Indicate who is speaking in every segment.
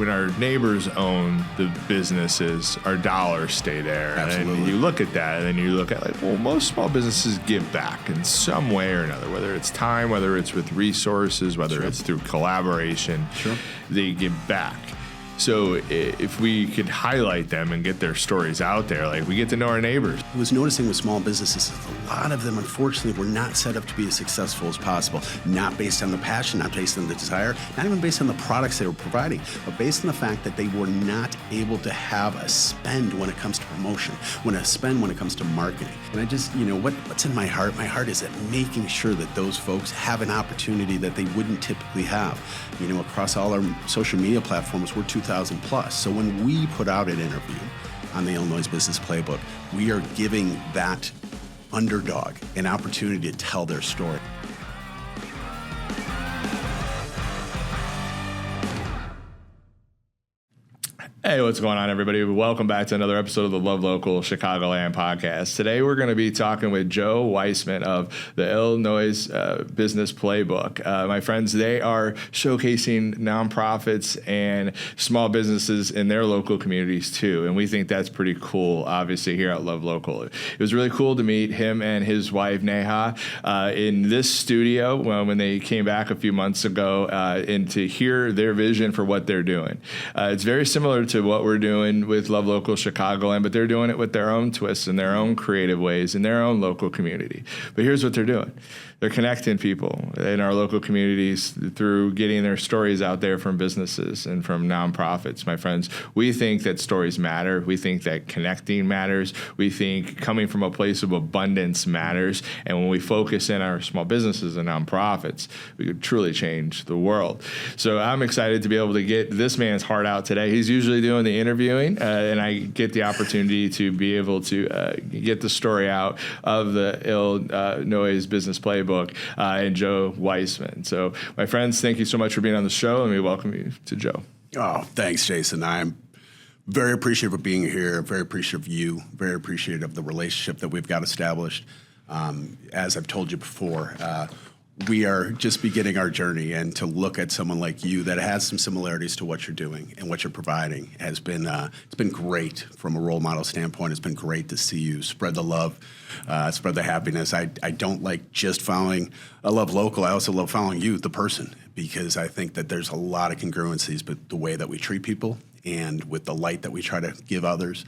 Speaker 1: when our neighbors own the businesses, our dollars stay there.
Speaker 2: Absolutely.
Speaker 1: And you look at that, and then you look at like, well, most small businesses give back in some way or another, whether it's time, whether it's with resources, whether it's through collaboration, they give back. So if we could highlight them and get their stories out there, like we get to know our neighbors.
Speaker 2: I was noticing with small businesses, a lot of them, unfortunately, were not set up to be as successful as possible. Not based on the passion, not based on the desire, not even based on the products they were providing, but based on the fact that they were not able to have a spend when it comes to promotion, when it comes to marketing. And I just, what's in my heart? My heart is at making sure that those folks have an opportunity that they wouldn't typically have. Across all our social media platforms, we're 2,000 plus. So when we put out an interview on the Ill Noise Business Playbook, we are giving that underdog an opportunity to tell their story.
Speaker 1: Hey, what's going on, everybody? Welcome back to another episode of the Love Local Chicagoland podcast. Today, we're going to be talking with Joe Weisman of the Ill Noise Business Playbook. My friends, they are showcasing nonprofits and small businesses in their local communities, too. And we think that's pretty cool, obviously, here at Love Local. It was really cool to meet him and his wife, Neha, in this studio when they came back a few months ago and to hear their vision for what they're doing. It's very similar to what we're doing with Love Local Chicagoland, but they're doing it with their own twists and their own creative ways in their own local community. But here's what they're doing. They're connecting people in our local communities through getting their stories out there from businesses and from nonprofits. My friends, we think that stories matter. We think that connecting matters. We think coming from a place of abundance matters. And when we focus in our small businesses and nonprofits, we could truly change the world. So I'm excited to be able to get this man's heart out today. He's usually doing the interviewing, and I get the opportunity to be able to get the story out of the Ill Noise Business Playbook and Joe Weisman. So, my friends, thank you so much for being on the show, and we welcome you to Joe.
Speaker 2: Oh, thanks, Jason. I'm very appreciative of being here, very appreciative of you, very appreciative of the relationship that we've got established. As I've told you before, we are just beginning our journey, and to look at someone like you that has some similarities to what you're doing and what you're providing has been it's been great from a role model standpoint. It's been great to see you spread the love, spread the happiness. I don't like just following a Love Local. I also love following you, the person, because I think that there's a lot of congruencies, but the way that we treat people and with the light that we try to give others.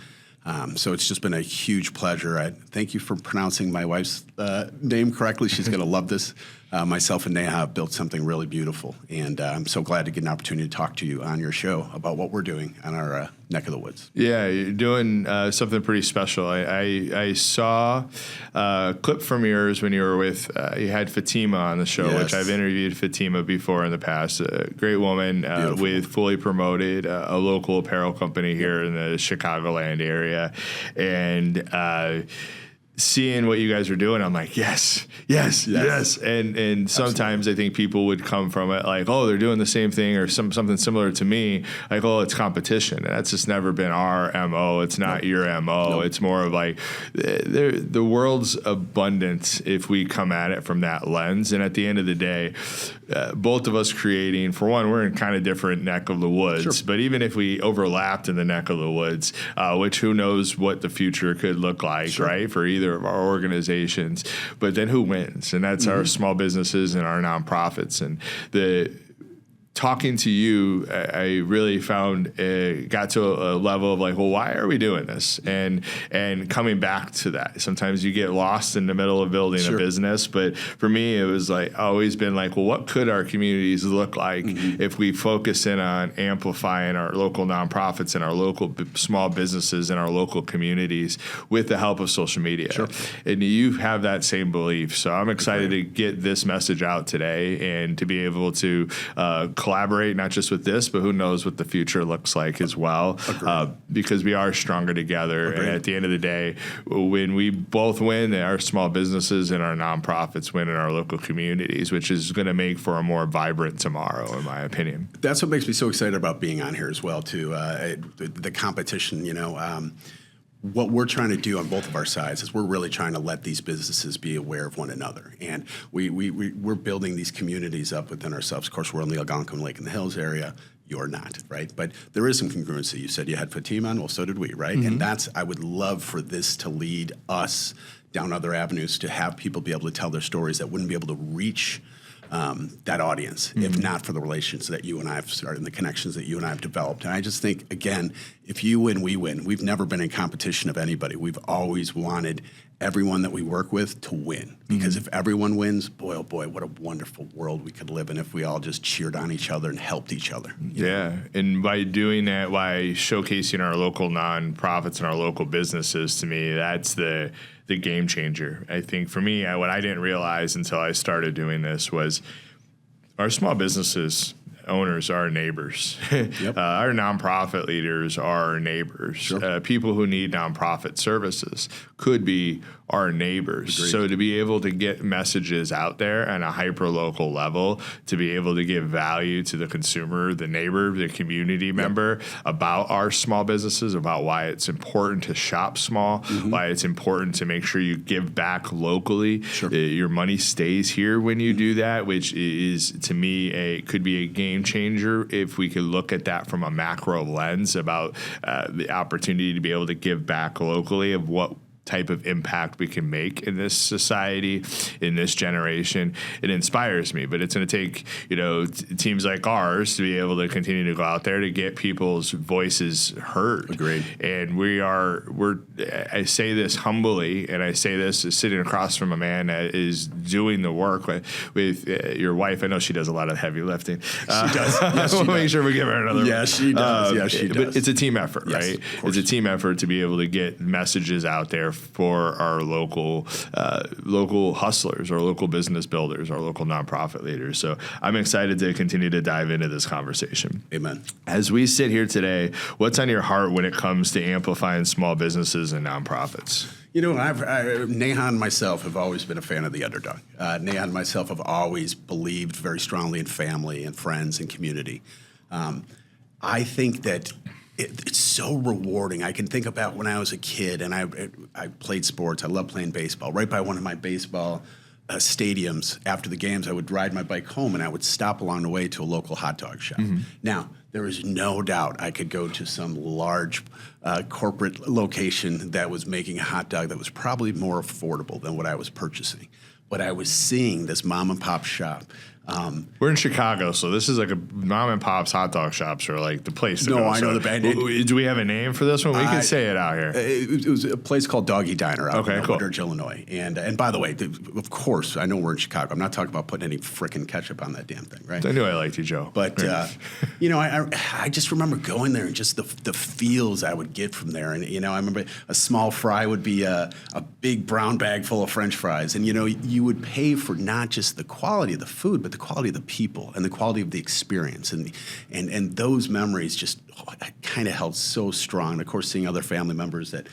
Speaker 2: So it's just been a huge pleasure. I thank you for pronouncing my wife's name correctly. She's going to love this. Myself and Neha have built something really beautiful, and I'm so glad to get an opportunity to talk to you on your show about what we're doing on our neck of the woods.
Speaker 1: Yeah, you're doing something pretty special. I saw a clip from yours when you were with, you had Fatima on the show,
Speaker 2: Yes.
Speaker 1: which I've interviewed Fatima before in the past. A great woman with Fully Promoted, a local apparel company here in the Chicagoland area. And seeing what you guys are doing, I'm like, yes. And sometimes I think people would come from it like, oh, they're doing the same thing or something similar to me. Like, oh, it's competition. And that's just never been our MO. It's not your MO. It's more of like the world's abundance if we come at it from that lens. And at the end of the day, both of us creating, for one, we're in kind of different neck of the woods. But even if we overlapped in the neck of the woods, which who knows what the future could look like, right, for either of our organizations, but then who wins? And that's our small businesses and our nonprofits. And the talking to you, I really found got to a level of like, well, why are we doing this? And coming back to that, sometimes you get lost in the middle of building a business. But for me, it was like always been like, well, what could our communities look like if we focus in on amplifying our local nonprofits and our local small businesses and our local communities with the help of social media? And you have that same belief. So I'm excited to get this message out today and to be able to collaborate, not just with this, but who knows what the future looks like as well, because we are stronger together. And at the end of the day, when we both win, our small businesses and our nonprofits win in our local communities, which is going to make for a more vibrant tomorrow, in my opinion.
Speaker 2: That's what makes me so excited about being on here as well, too. The competition, what we're trying to do on both of our sides is we're really trying to let these businesses be aware of one another. And we're building these communities up within ourselves. Of course, we're in the Algonquin Lake in the Hills area. you're not, right? But there is some congruency. You said you had Fatima on, well, so did we, right? And I would love for this to lead us down other avenues, to have people be able to tell their stories that wouldn't be able to reach that audience, if not for the relations that you and I have started and the connections that you and I have developed. And I just think, again, if you win, we win. We've never been in competition of anybody. We've always wanted everyone that we work with to win. Because if everyone wins, boy, oh boy, what a wonderful world we could live in if we all just cheered on each other and helped each other.
Speaker 1: Yeah, and by doing that, by showcasing our local nonprofits and our local businesses, to me, that's the game changer. I think for me, what I didn't realize until I started doing this was our small businesses owners are neighbors. Our nonprofit leaders are neighbors.
Speaker 2: Sure.
Speaker 1: People who need nonprofit services could be our neighbors.
Speaker 2: Agreed.
Speaker 1: So to be able to get messages out there on a hyper-local level, to be able to give value to the consumer, the neighbor, the community member about our small businesses, about why it's important to shop small, why it's important to make sure you give back locally.
Speaker 2: Sure.
Speaker 1: Your money stays here when you do that, which is, to me, could be a game changer if we could look at that from a macro lens about the opportunity to be able to give back locally, of what type of impact we can make in this society, in this generation. It inspires me, but it's going to take, teams like ours to be able to continue to go out there to get people's voices heard.
Speaker 2: Agreed.
Speaker 1: And I say this humbly, and I say this sitting across from a man that is doing the work with your wife. I know she does a lot of heavy lifting.
Speaker 2: She does. Yes, she
Speaker 1: we'll
Speaker 2: does.
Speaker 1: make sure we give her another.
Speaker 2: Yes, she does. Yes, she does.
Speaker 1: But it's a team effort,
Speaker 2: Yes,
Speaker 1: right?
Speaker 2: of course.
Speaker 1: It's a team effort to be able to get messages out there for our local hustlers, our local business builders, our local nonprofit leaders. So I'm excited to continue to dive into this conversation.
Speaker 2: Amen.
Speaker 1: As we sit here today, what's on your heart when it comes to amplifying small businesses and nonprofits?
Speaker 2: Neha and myself have always been a fan of the underdog. Neha and myself have always believed very strongly in family and friends and community. I think that it's so rewarding. I can think about when I was a kid and I played sports. I love playing baseball. Right by one of my baseball stadiums, after the games, I would ride my bike home and I would stop along the way to a local hot dog shop. Now, there is no doubt I could go to some large corporate location that was making a hot dog that was probably more affordable than what I was purchasing. But I was seeing this mom and pop shop.
Speaker 1: We're in Chicago, so this is like a mom and pop's hot dog shops are like the place to go.
Speaker 2: No, I know the band.
Speaker 1: Do we have a name for this one? We can say it out here.
Speaker 2: It was a place called Doggy Diner out in
Speaker 1: cool.
Speaker 2: Woodridge, Illinois. And by the way, of course, I know we're in Chicago. I'm not talking about putting any frickin' ketchup on that damn thing, right?
Speaker 1: I knew I liked you, Joe.
Speaker 2: But, I just remember going there and just the feels I would get from there. And, I remember a small fry would be a big brown bag full of French fries. And, you would pay for not just the quality of the food, but the quality of the people and the quality of the experience. And those memories just kind of held so strong. And, of course, seeing other family members that,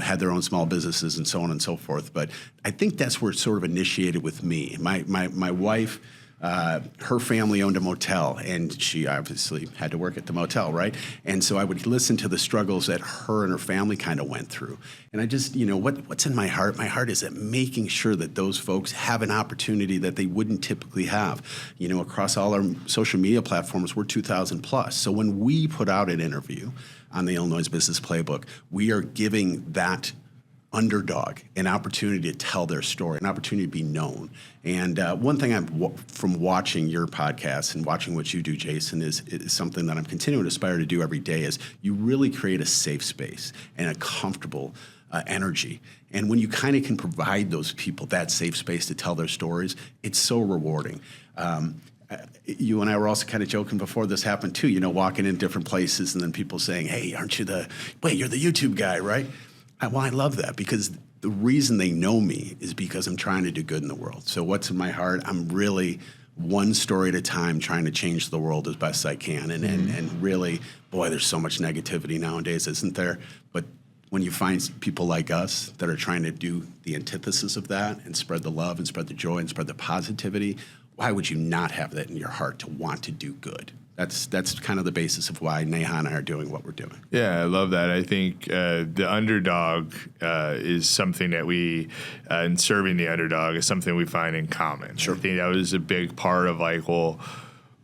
Speaker 2: had their own small businesses and so on and so forth. But I think that's where it sort of initiated with me. My wife, her family owned a motel, and she obviously had to work at the motel, right? And so I would listen to the struggles that her and her family kind of went through. And I just, what's in my heart? My heart is that making sure that those folks have an opportunity that they wouldn't typically have. Across all our social media platforms, we're 2,000 plus. So when we put out an interview on the Ill Noise Business Playbook, we are giving that underdog an opportunity to tell their story, an opportunity to be known. And one thing from watching your podcast and watching what you do, Jason, is something that I'm continuing to aspire to do every day, is you really create a safe space and a comfortable energy. And when you kind of can provide those people that safe space to tell their stories, it's so rewarding. You and I were also kind of joking before this happened too, walking in different places and then people saying, hey, you're the YouTube guy, right? I love that, because the reason they know me is because I'm trying to do good in the world. So what's in my heart? I'm really one story at a time trying to change the world as best I can. And really, boy, there's so much negativity nowadays, isn't there? But when you find people like us that are trying to do the antithesis of that and spread the love and spread the joy and spread the positivity, why would you not have that in your heart to want to do good? That's kind of the basis of why Neha and I are doing what we're doing.
Speaker 1: Yeah, I love that. I think the underdog is something that and serving the underdog is something we find in common.
Speaker 2: Sure.
Speaker 1: I think that was a big part of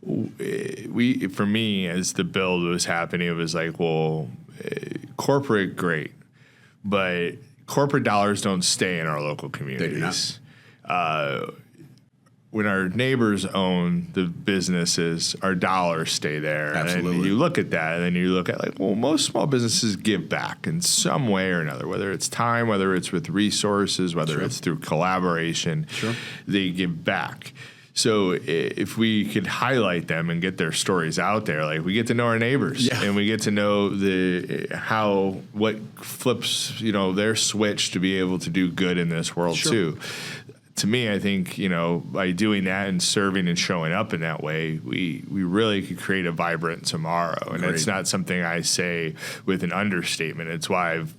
Speaker 1: for me, as the build was happening, it was like, well, corporate, great, but corporate dollars don't stay in our local communities.
Speaker 2: They do not.
Speaker 1: When our neighbors own the businesses, our dollars stay there.
Speaker 2: Absolutely.
Speaker 1: And you look at that, and then you look at like, well, most small businesses give back in some way or another, whether it's time, whether it's with resources, whether it's through collaboration, they give back. So if we could highlight them and get their stories out there, like we get to know our neighbors and we get to know what flips, their switch to be able to do good in this world too. To me, I think, by doing that and serving and showing up in that way, we really could create a vibrant tomorrow. And it's not something I say with an understatement. It's why I've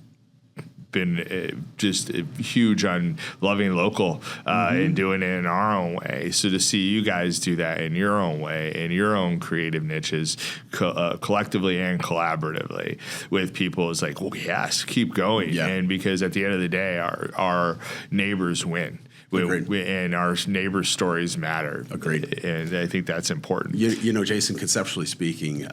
Speaker 1: been just huge on loving local and doing it in our own way. So to see you guys do that in your own way, in your own creative niches, collectively and collaboratively with people is like, well, yes, keep going. Yeah. And because at the end of the day, our neighbors win. And our neighbors' stories matter.
Speaker 2: Agreed.
Speaker 1: And I think that's important.
Speaker 2: Jason, conceptually speaking,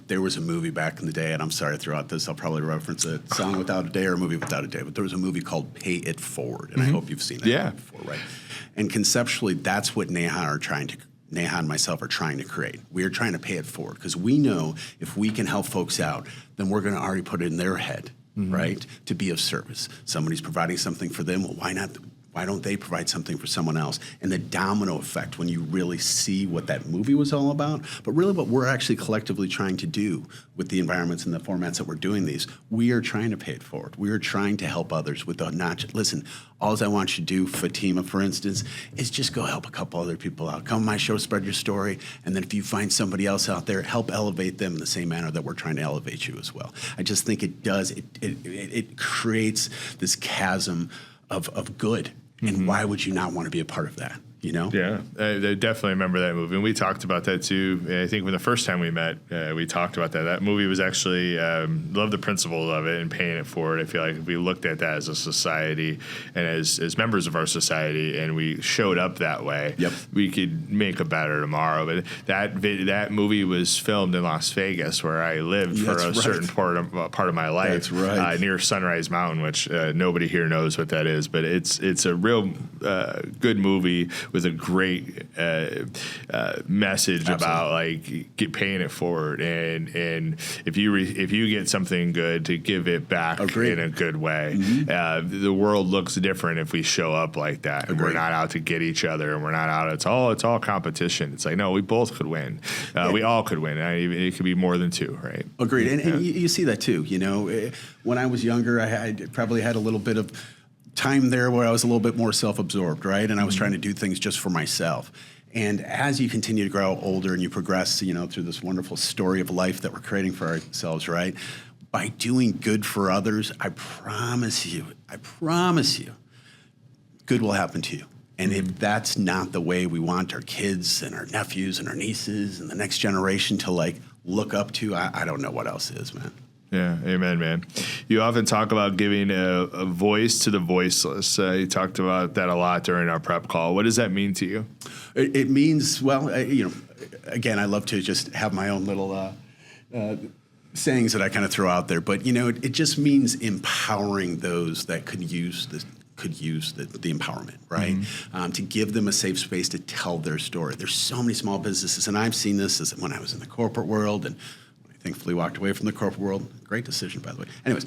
Speaker 2: there was a movie back in the day, and I'm sorry to throw out this, I'll probably reference a Song Without a Day or a Movie Without a Day, but there was a movie called Pay It Forward, and I hope you've seen that before, right? And conceptually, that's what Neha and myself are trying to create. We are trying to pay it forward because we know if we can help folks out, then we're going to already put it in their head, right, to be of service. Somebody's providing something for them, well, why not? Why don't they provide something for someone else? And the domino effect when you really see what that movie was all about, but really what we're actually collectively trying to do with the environments and the formats that we're doing these, we are trying to pay it forward. We are trying to help others with the listen, all I want you to do, Fatima, for instance, is just go help a couple other people out. Come on my show, spread your story, and then if you find somebody else out there, help elevate them in the same manner that we're trying to elevate you as well. I just think it does, it creates this chasm of good. And why would you not want to be a part of that?
Speaker 1: Yeah, I definitely remember that movie. And we talked about that too. I think when the first time we met, we talked about that. That movie was actually, love the principle of it and paying it forward. I feel like if we looked at that as a society and as members of our society and we showed up that way, we could make a better tomorrow. But that movie was filmed in Las Vegas where I lived for a certain part of my life.
Speaker 2: That's right.
Speaker 1: Near Sunrise Mountain, which nobody here knows what that is. But it's a real good movie with a great message about paying it forward, and if you get something good, to give it back in a good way. The world looks different if we show up like that. And we're not out to get each other, and we're not out. It's all competition. It's like, no, we both could win. We all could win. It could be more than two, right?
Speaker 2: Agreed. And you see that too. When I was younger, I probably had a little bit of time there where I was a little bit more self-absorbed, right? And I was trying to do things just for myself. And as you continue to grow older and you progress, through this wonderful story of life that we're creating for ourselves, right? By doing good for others, I promise you, good will happen to you. And if that's not the way we want our kids and our nephews and our nieces and the next generation to look up to, I don't know what else is, man.
Speaker 1: Yeah, amen, man. You often talk about giving a voice to the voiceless. You talked about that a lot during our prep call. What does that mean to you?
Speaker 2: It means, again, I love to just have my own little sayings that I kind of throw out there. But, it just means empowering those that could use the empowerment, right? To give them a safe space to tell their story. There's so many small businesses, and I've seen this when I was in the corporate world, and thankfully walked away from the corporate world. Great decision, by the way. Anyways,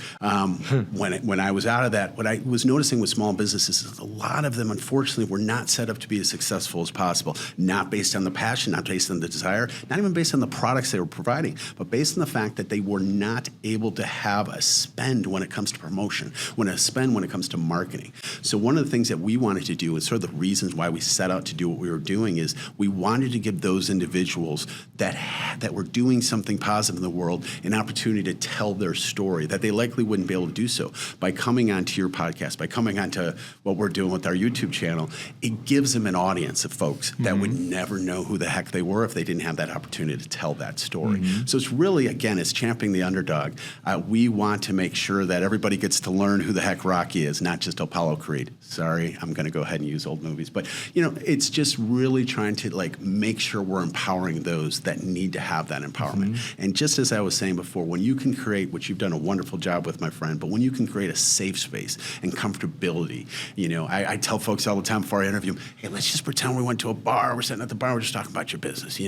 Speaker 2: when I was out of that, what I was noticing with small businesses is a lot of them, unfortunately, were not set up to be as successful as possible. Not based on the passion, not based on the desire, not even based on the products they were providing, but based on the fact that they were not able to have a spend when it comes to promotion, when it comes to marketing. So one of the things that we wanted to do, and sort of the reasons why we set out to do what we were doing, is we wanted to give those individuals that were doing something positive in in the world an opportunity to tell their story that they likely wouldn't be able to do so by coming onto your podcast, by coming onto what we're doing with our YouTube channel. It gives them an audience of folks that would never know who the heck they were if they didn't have that opportunity to tell that story. So it's really, again, it's championing the underdog. We want to make sure that everybody gets to learn who the heck Rocky is, not just Apollo Creed. Sorry, I'm going to go ahead and use old movies. But, it's just really trying to make sure we're empowering those that need to have that empowerment. And just as I was saying before, when you can create, which you've done a wonderful job with, my friend, but when you can create a safe space and comfortability, I tell folks all the time before I interview them, hey, let's just pretend we went to a bar, we're sitting at the bar, we're just talking about your business,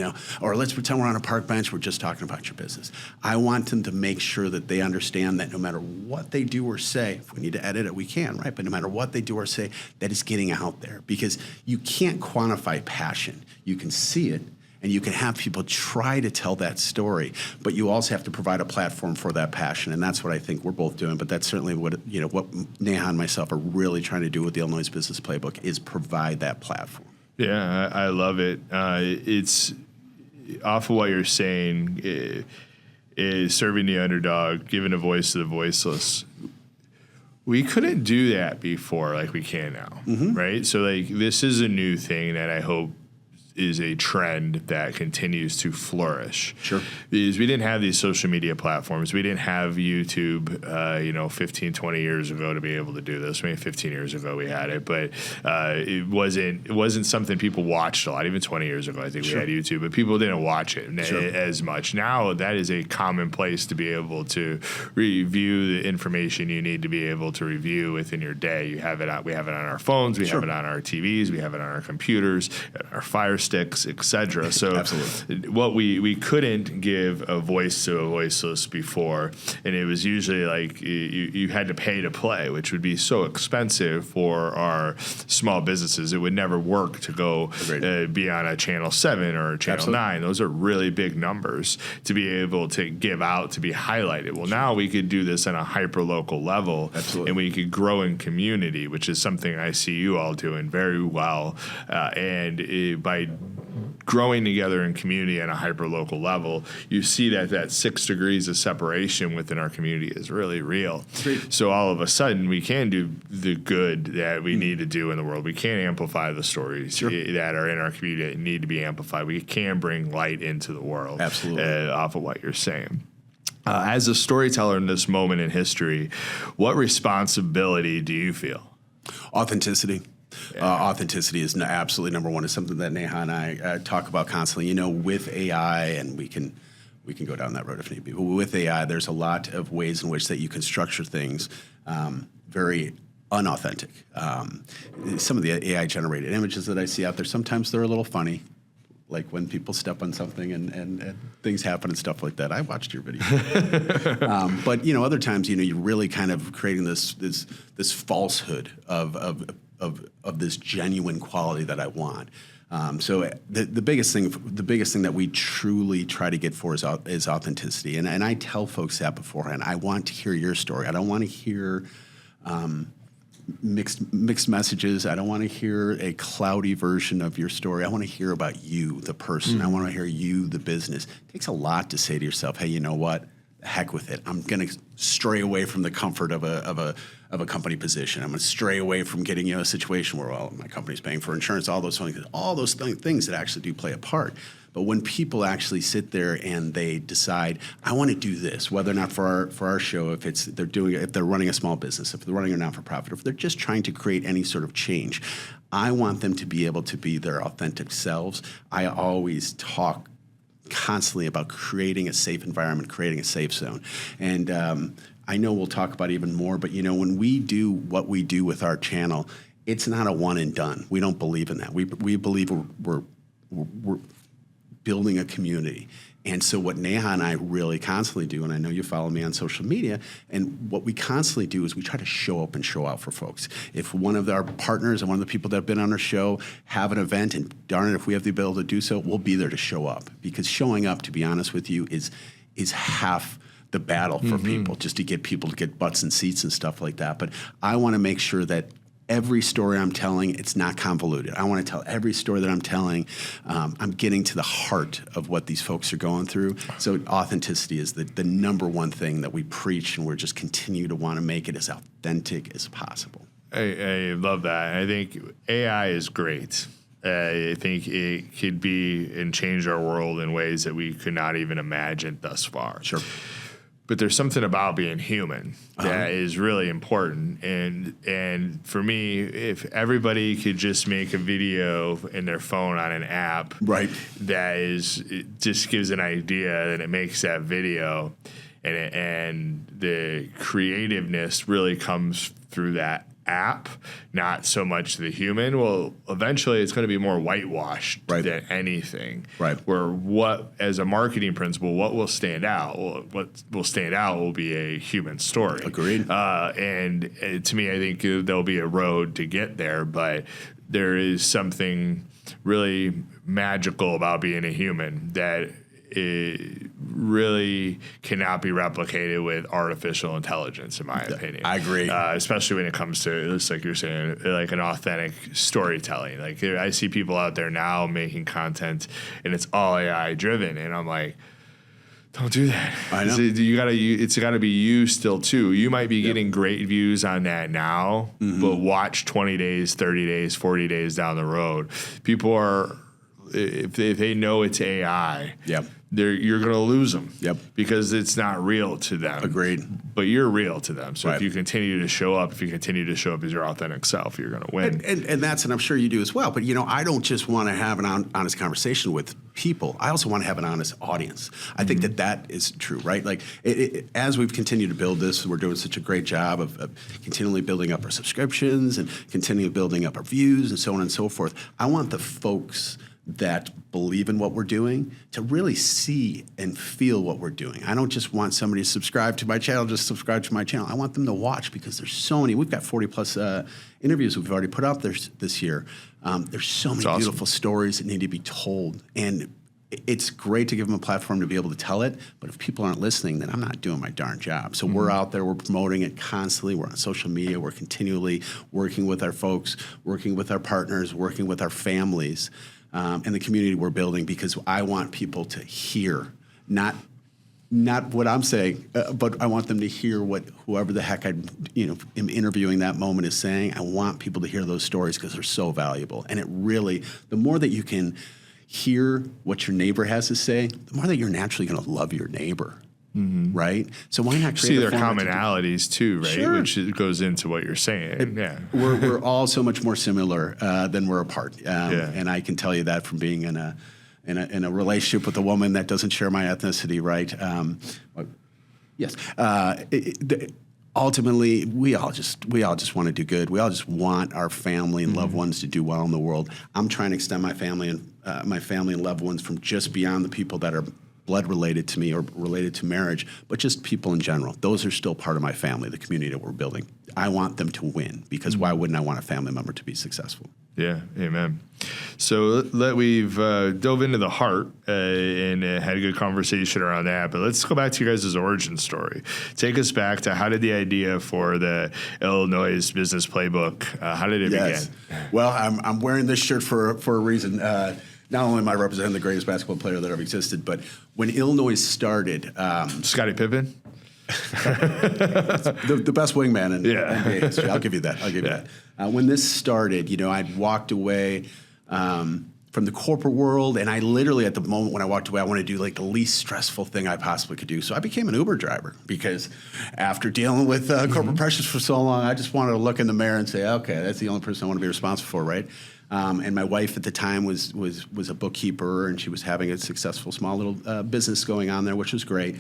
Speaker 2: or let's pretend we're on a park bench, we're just talking about your business. I want them to make sure that they understand that no matter what they do or say, if we need to edit it, we can, right? But no matter what they do or say, that is getting out there, because you can't quantify passion. You can see it, and you can have people try to tell that story, but you also have to provide a platform for that passion, and that's what I think we're both doing. But that's certainly what Neha and myself are really trying to do with the Ill Noise Business Playbook, is provide that platform.
Speaker 1: Yeah, I love it. It's off of what you're saying, is serving the underdog, giving a voice to the voiceless. We couldn't do that before like we can now, right? So this is a new thing that I hope is a trend that continues to flourish.
Speaker 2: Sure.
Speaker 1: Because we didn't have these social media platforms. We didn't have YouTube, 15, 20 years ago to be able to do this. Maybe 15 years ago we had it, but it wasn't something people watched a lot. Even 20 years ago, I think we had YouTube, but people didn't watch it as much. Now that is a common place to be able to review the information you need to be able to review within your day. We have it on our phones, we have it on our TVs, we have it on our computers, our Fire Sticks, etc. So
Speaker 2: Absolutely.
Speaker 1: What we couldn't give a voice to a voiceless before, and it was usually like you had to pay to play, which would be so expensive for our small businesses. It would never work to go be on a Channel 7 or a Channel 9. Those are really big numbers to be able to give out, to be highlighted. Well, now we could do this on a hyper-local level, and we could grow in community, which is something I see you all doing very well. By growing together in community at a hyper-local level, you see that 6 degrees of separation within our community is really real. So all of a sudden, we can do the good that we need to do in the world. We can amplify the stories that are in our community that need to be amplified. We can bring light into the world.
Speaker 2: Absolutely.
Speaker 1: Off of what you're saying. As a storyteller in this moment in history, what responsibility do you feel?
Speaker 2: Authenticity. Authenticity is absolutely number one. It's something that Neha and I talk about constantly. With AI, and we can go down that road if need be. But with AI, there's a lot of ways in which that you can structure things very unauthentic. Some of the AI-generated images that I see out there, sometimes they're a little funny, like when people step on something and things happen and stuff like that. I watched your video. But other times, you're really kind of creating this falsehood of this genuine quality that I want. So the biggest thing that we truly try to get for is authenticity. And I tell folks that beforehand. I want to hear your story. I don't want to hear mixed messages. I don't want to hear a cloudy version of your story. I want to hear about you, the person. I want to hear you, the business. It takes a lot to say to yourself, hey, you know what? Heck with it. I'm going to stray away from the comfort of a company position. I'm going to stray away from getting a situation where my company's paying for insurance. All those things that actually do play a part. But when people actually sit there and they decide, I want to do this, whether or not for our show, if they're running a small business, if they're running a not-for-profit, if they're just trying to create any sort of change, I want them to be able to be their authentic selves. I always talk constantly about creating a safe environment, creating a safe zone. And I know we'll talk about it even more, but when we do what we do with our channel, it's not a one and done. We don't believe in that. We believe we're building a community. And so what Neha and I really constantly do, and I know you follow me on social media, and what we constantly do is we try to show up and show out for folks. If one of our partners and one of the people that have been on our show have an event, and darn it, if we have the ability to do so, we'll be there to show up. Because showing up, to be honest with you, is half the battle for people, just to get people to get butts and seats and stuff like that. But I want to make sure that every story I'm telling, it's not convoluted. I want to tell every story that I'm telling. I'm getting to the heart of what these folks are going through. So authenticity is the number one thing that we preach, and we're just continue to want to make it as authentic as possible.
Speaker 1: I love that. I think AI is great. I think it could be and change our world in ways that we could not even imagine thus far.
Speaker 2: Sure.
Speaker 1: But there's something about being human that is really important. And for me, if everybody could just make a video in their phone on an app,
Speaker 2: right,
Speaker 1: that is, it just gives an idea and it makes that video, and the creativeness really comes through that app, not so much the human. Well, eventually it's going to be more whitewashed than anything.
Speaker 2: Right.
Speaker 1: Where what, as a marketing principle, what will stand out? Well, what will stand out will be a human story.
Speaker 2: Agreed.
Speaker 1: And to me, I think there'll be a road to get there, but there is something really magical about being a human that it really cannot be replicated with artificial intelligence, in my opinion.
Speaker 2: I agree.
Speaker 1: Especially when it comes to, just like you're saying, like an authentic storytelling. Like I see people out there now making content, and it's all AI driven, and I'm like, don't do that.
Speaker 2: I know.
Speaker 1: It's gotta be you still too. You might be getting great views on that now, but watch 20 days, 30 days, 40 days down the road. People are, if they know it's AI, you're going to lose them because it's not real to them.
Speaker 2: Agreed.
Speaker 1: But you're real to them. So if you continue to show up, as your authentic self, you're going to win.
Speaker 2: And that's, and I'm sure you do as well. But, I don't just want to have an honest conversation with people. I also want to have an honest audience. I think that is true, right? Like, as we've continued to build this, we're doing such a great job of continually building up our subscriptions and continually building up our views and so on and so forth. I want the folks that believe in what we're doing to really see and feel what we're doing. I don't just want somebody to subscribe to my channel, just subscribe to my channel. I want them to watch, because there's so many. We've got 40 plus interviews we've already put out this year. There's so many beautiful stories that need to be told. And it's great to give them a platform to be able to tell it, but if people aren't listening, then I'm not doing my darn job. So we're out there, we're promoting it constantly, we're on social media, we're continually working with our folks, working with our partners, working with our families, and the community we're building, because I want people to hear, not what I'm saying, but I want them to hear what whoever the heck I am interviewing that moment is saying. I want people to hear those stories because they're so valuable. And it really, the more that you can hear what your neighbor has to say, the more that you're naturally going to love your neighbor. Right? So why not create
Speaker 1: see their commonalities too, right? Sure. Which goes into what you're saying.
Speaker 2: We're all so much more similar than we're apart. And I can tell you that from being in a relationship with a woman that doesn't share my ethnicity, right? Yes. Ultimately, we all just want to do good. We all just want our family and loved ones to do well in the world. I'm trying to extend my family and loved ones from just beyond the people that are blood related to me or related to marriage, but just people in general. Those are still part of my family, the community that we're building. I want them to win, because why wouldn't I want a family member to be successful?
Speaker 1: Yeah, amen. So we've dove into the heart and had a good conversation around that, but let's go back to you guys' origin story. Take us back to, how did the idea for the Ill Noise Business Playbook, how did it begin?
Speaker 2: Well, I'm wearing this shirt for a reason. Not only am I representing the greatest basketball player that ever existed, but when Ill Noise started...
Speaker 1: Scottie Pippen?
Speaker 2: the best wingman in NBA history. I'll give you that. When this started, I'd walked away from the corporate world, and I literally, at the moment when I walked away, I wanted to do like the least stressful thing I possibly could do. So I became an Uber driver, because after dealing with corporate pressures for so long, I just wanted to look in the mirror and say, okay, that's the only person I want to be responsible for, right? And my wife at the time was a bookkeeper, and she was having a successful small little business going on there, which was great.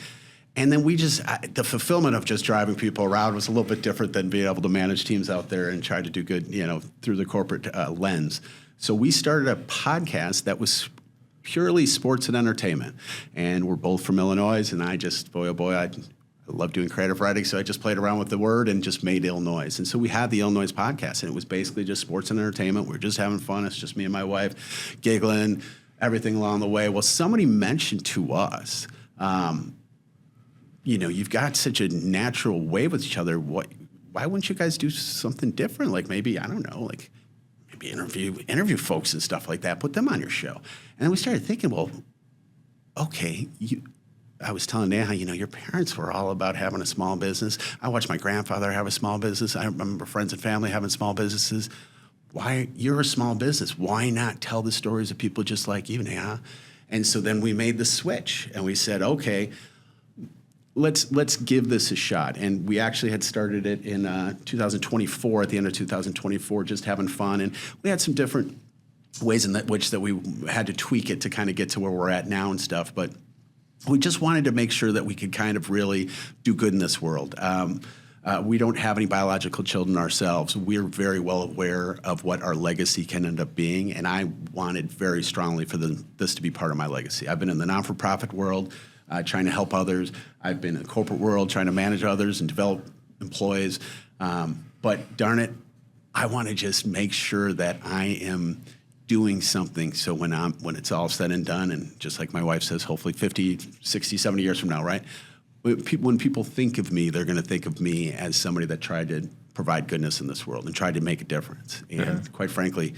Speaker 2: And then the fulfillment of just driving people around was a little bit different than being able to manage teams out there and try to do good, through the corporate lens. So we started a podcast that was purely sports and entertainment. And we're both from Illinois, and I just, boy, oh boy, I love doing creative writing, so I just played around with the word and just made Ill Noise. And so we had the Ill Noise podcast, and it was basically just sports and entertainment. We were just having fun. It's just me and my wife giggling, everything along the way. Well, somebody mentioned to us, you've got such a natural way with each other. why wouldn't you guys do something different? Like maybe, I don't know, like maybe interview folks and stuff like that, put them on your show. And then we started thinking, well, okay, I was telling Neha, your parents were all about having a small business. I watched my grandfather have a small business. I remember friends and family having small businesses. Why, you're a small business. Why not tell the stories of people just like you, Neha? And so then we made the switch and we said, okay, let's give this a shot. And we actually had started it in 2024, at the end of 2024, just having fun. And we had some different ways in which we had to tweak it to kind of get to where we're at now and stuff. But we just wanted to make sure that we could kind of really do good in this world. We don't have any biological children ourselves. We're very well aware of what our legacy can end up being, and I wanted very strongly for this to be part of my legacy. I've been in the non-for-profit world trying to help others. I've been in the corporate world trying to manage others and develop employees. But darn it, I want to just make sure that I am doing something so when it's all said and done, and just like my wife says, hopefully 50, 60, 70 years from now, right? When people think of me, they're going to think of me as somebody that tried to provide goodness in this world and tried to make a difference. And quite frankly,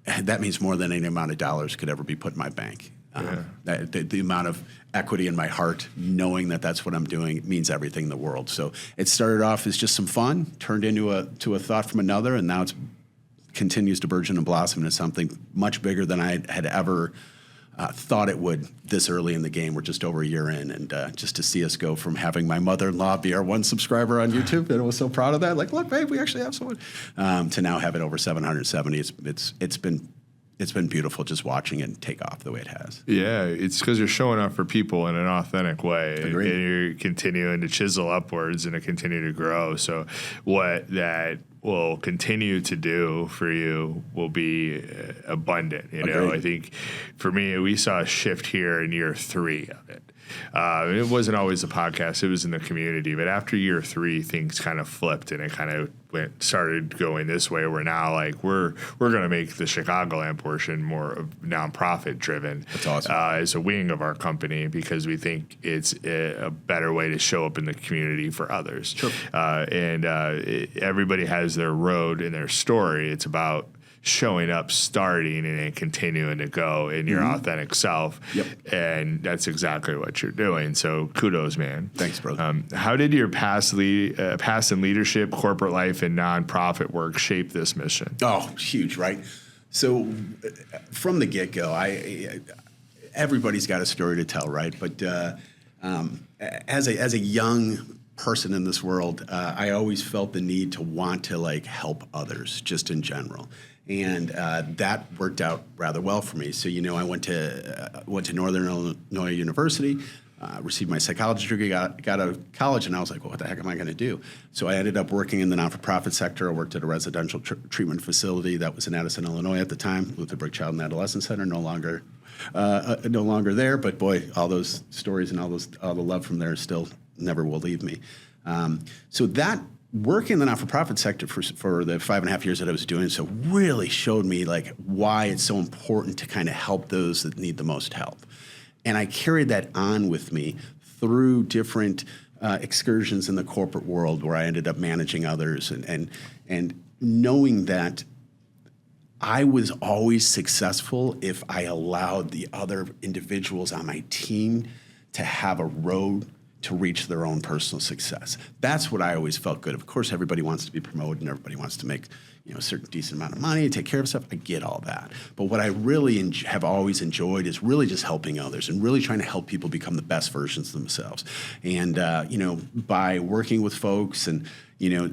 Speaker 2: that means more than any amount of dollars could ever be put in my bank. The amount of equity in my heart, knowing that that's what I'm doing, means everything in the world. So it started off as just some fun, turned into a thought from another, and now it continues to burgeon and blossom into something much bigger than I had ever thought it would this early in the game. We're just over a year in, and just to see us go from having my mother-in-law be our one subscriber on YouTube, and I was so proud of that. Like, look, babe, we actually have someone. To now have it over 770. It's been beautiful just watching it take off the way it has.
Speaker 1: Yeah, it's because you're showing up for people in an authentic way, and you're continuing to chisel upwards and to continue to grow. So what that will continue to do for you will be abundant. I think for me, we saw a shift here in year 3 of it. It wasn't always the podcast; it was in the community. But after year 3, things kind of flipped, and it kind of started going this way. Where now, like we're going to make the Chicagoland portion more nonprofit driven.
Speaker 2: That's awesome.
Speaker 1: As a wing of our company, because we think it's a better way to show up in the community for others.
Speaker 2: Sure.
Speaker 1: Everybody has their road and their story. It's about showing up, starting, and then continuing to go in your authentic self.
Speaker 2: Yep.
Speaker 1: And that's exactly what you're doing. So kudos, man.
Speaker 2: Thanks, brother.
Speaker 1: How did your past in leadership, corporate life, and nonprofit work shape this mission?
Speaker 2: Oh, huge, right? So from the get-go, everybody's got a story to tell, right? But as a young person in this world, I always felt the need to want to help others just in general. And that worked out rather well for me. So, I went to Northern Illinois University, received my psychology degree, got out of college, and I was like, well, what the heck am I going to do? So I ended up working in the not-for-profit sector. I worked at a residential treatment facility that was in Addison, Illinois at the time, Lutherburg Child and Adolescent Center, no longer there. But boy, all those stories and all the love from there still never will leave me. So that working in the not-for-profit sector for the 5.5 years that I was doing so really showed me why it's so important to kind of help those that need the most help. And I carried that on with me through different excursions in the corporate world where I ended up managing others and knowing that I was always successful if I allowed the other individuals on my team to have a road to reach their own personal success. That's what I always felt good. Of course, everybody wants to be promoted and everybody wants to make a certain decent amount of money, take care of stuff. I get all that. But what I really have always enjoyed is really just helping others and really trying to help people become the best versions of themselves. And, by working with folks and,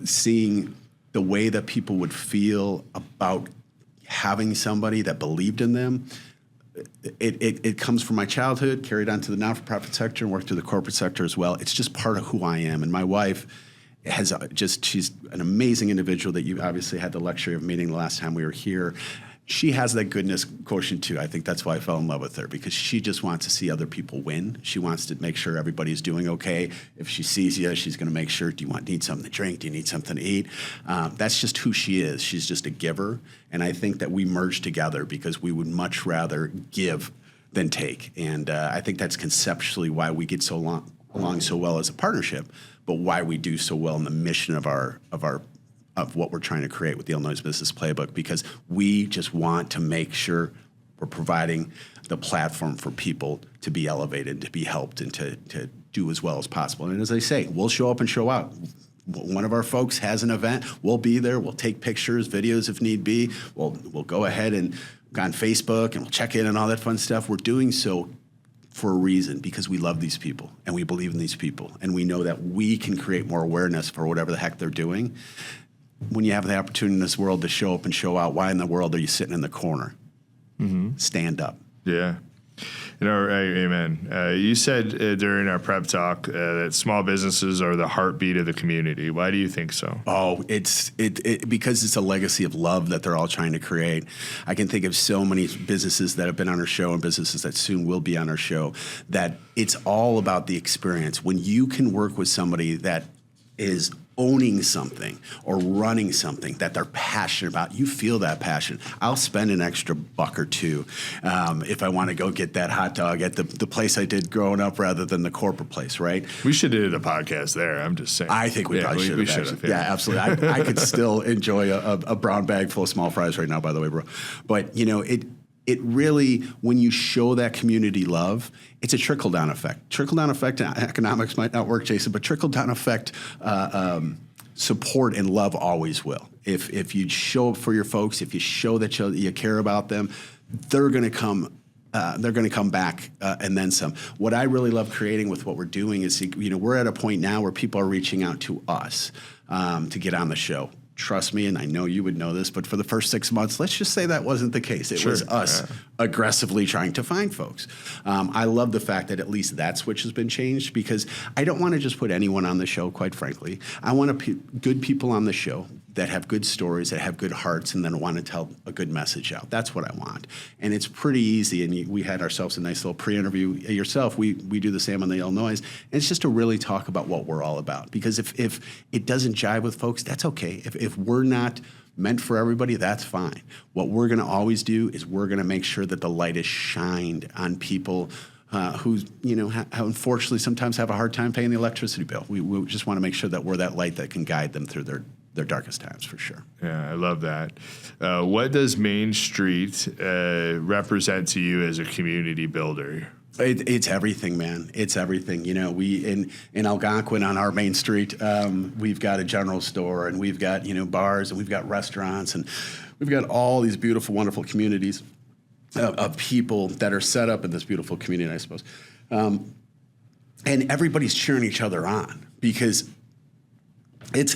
Speaker 2: seeing the way that people would feel about having somebody that believed in them, it comes from my childhood, carried on to the not-for-profit sector, and worked through the corporate sector as well. It's just part of who I am. And my wife she's an amazing individual that you obviously had the luxury of meeting the last time we were here. She has that goodness quotient too. I think that's why I fell in love with her, because she just wants to see other people win. She wants to make sure everybody's doing okay. If she sees you, she's going to make sure, do you need something to drink? Do you need something to eat? That's just who she is. She's just a giver. And I think that we merge together because we would much rather give than take. And I think that's conceptually why we get along so well as a partnership, but why we do so well in the mission of what we're trying to create with the Ill Noise Business Playbook, because we just want to make sure we're providing the platform for people to be elevated, to be helped, and to do as well as possible. And as I say, we'll show up and show out. One of our folks has an event, we'll be there, we'll take pictures, videos if need be, we'll go ahead and go on Facebook and we'll check in and all that fun stuff. We're doing so for a reason, because we love these people and we believe in these people, and we know that we can create more awareness for whatever the heck they're doing. When you have the opportunity in this world to show up and show out, why in the world are you sitting in the corner? Stand up.
Speaker 1: Yeah. Amen. You said during our prep talk that small businesses are the heartbeat of the community. Why do you think so?
Speaker 2: Oh, it's because it's a legacy of love that they're all trying to create. I can think of so many businesses that have been on our show and businesses that soon will be on our show, that it's all about the experience. When you can work with somebody that is owning something or running something that they're passionate about, you feel that passion. I'll spend an extra $1 or $2 if I want to go get that hot dog at the place I did growing up rather than the corporate place, right?
Speaker 1: We should have did a podcast there. I'm just saying.
Speaker 2: I think we probably should have. Yeah, absolutely. I could still enjoy a brown bag full of small fries right now, by the way, bro. But, it really, when you show that community love, it's a trickle-down effect. Trickle-down effect in economics might not work, Jason, but trickle-down effect support and love always will. If you show up for your folks, if you show that you care about them, they're going to come. They're going to come back and then some. What I really love creating with what we're doing is, we're at a point now where people are reaching out to us to get on the show. Trust me, and I know you would know this, but for the first 6 months, let's just say that wasn't the case. It was us aggressively trying to find folks. I love the fact that at least that switch has been changed, because I don't want to just put anyone on the show, quite frankly. I want good people on the show that have good stories, that have good hearts, and then want to tell a good message out. That's what I want. And it's pretty easy, and we had ourselves a nice little pre-interview yourself. We do the same on the Ill Noise, and it's just to really talk about what we're all about. Because if it doesn't jive with folks, that's okay. If we're not meant for everybody, that's fine. What we're going to always do is we're going to make sure that the light is shined on people who, unfortunately sometimes have a hard time paying the electricity bill. We just want to make sure that we're that light that can guide them through their darkest times, for sure.
Speaker 1: Yeah, I love that. What does Main Street represent to you as a community builder?
Speaker 2: It's everything, man. It's everything. We in Algonquin on our Main Street, we've got a general store, and we've got bars, and we've got restaurants, and we've got all these beautiful, wonderful communities of people that are set up in this beautiful community, I suppose. And everybody's cheering each other on, because